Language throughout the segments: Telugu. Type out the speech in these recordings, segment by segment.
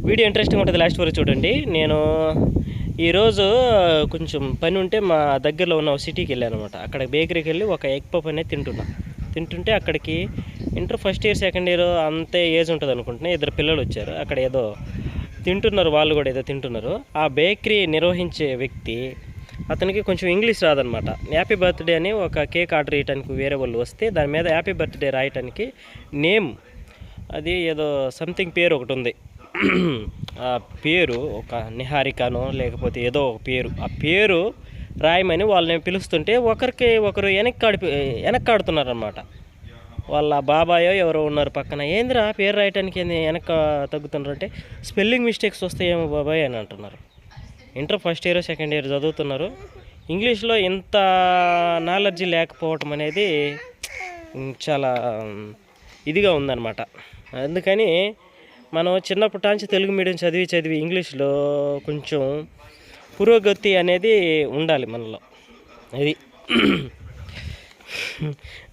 వీడియో ఇంట్రెస్టింగ్ ఉంటుంది, లాస్ట్ వరకు చూడండి. నేను ఈరోజు కొంచెం పని ఉంటే మా దగ్గరలో ఉన్న సిటీకి వెళ్ళాను అనమాట. అక్కడ బేకరీకి వెళ్ళి ఒక ఎగ్ పఫ్ అనేది తింటుంటే అక్కడికి inter first year second year అంతే ఏజ్ ఉంటుంది అనుకుంటున్నా. 2 పిల్లలు వచ్చారు. అక్కడ ఏదో తింటున్నారు, వాళ్ళు కూడా ఏదో తింటున్నారు. ఆ బేకరీ నిర్వహించే వ్యక్తి అతనికి కొంచెం ఇంగ్లీష్ రాదనమాట. హ్యాపీ బర్త్డే అని ఒక కేక్ ఆర్డర్ చేయడానికి వేరే వాళ్ళు వస్తే దాని మీద హ్యాపీ బర్త్డే రాయటానికి నేమ్ అది ఏదో సంథింగ్ పేరు ఒకటి ఉంది. ఆ పేరు ఒక నిహారికనో లేకపోతే ఏదో ఒక పేరు, ఆ పేరు రాయమని వాళ్ళని పిలుస్తుంటే ఒకరు వెనక్కాడుతున్నారనమాట. వాళ్ళ బాబాయో ఎవరో ఉన్నారు పక్కన. ఏందిరా పేరు రాయటానికి వెనక తగ్గుతున్నారు అంటే స్పెల్లింగ్ మిస్టేక్స్ వస్తాయేమో బాబాయ్ అని అంటున్నారు. Inter first year second year చదువుతున్నారు. ఇంగ్లీష్లో ఇంత నాలెడ్జీ లేకపోవటం అనేది చాలా ఇదిగా ఉందన్నమాట. అందుకని మనం చిన్నప్పటి తెలుగు మీడియం చదివి ఇంగ్లీష్లో కొంచెం పురోగతి అనేది ఉండాలి మనలో. అది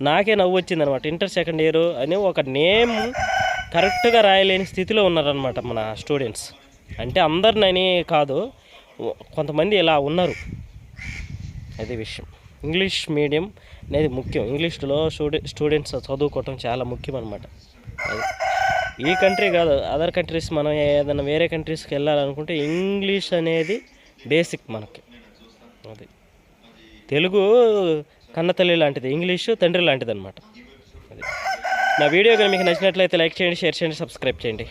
నాకే నవ్వు వచ్చిందనమాట. ఇంటర్ సెకండ్ ఇయర్ అని ఒక నేమ్ కరెక్ట్గా రాయలేని స్థితిలో ఉన్నారనమాట మన స్టూడెంట్స్. అంటే అందరినని కాదు, కొంతమంది ఇలా ఉన్నారు. అదే విషయం. ఇంగ్లీష్ మీడియం అనేది ముఖ్యం. ఇంగ్లీష్లో స్టూడెంట్స్ చదువుకోవటం చాలా ముఖ్యం అనమాట. అది ఈ కంట్రీ కాదు, అదర్ కంట్రీస్ మనం ఏదైనా వేరే కంట్రీస్కి వెళ్ళాలనుకుంటే ఇంగ్లీష్ అనేది బేసిక్ మనకి. అది తెలుగు కన్నతల్లి లాంటిది, ఇంగ్లీషు తండ్రి లాంటిది అనమాట. అది నా వీడియో కానీ మీకు నచ్చినట్లయితే లైక్ చేయండి, షేర్ చేయండి, సబ్స్క్రైబ్ చేయండి.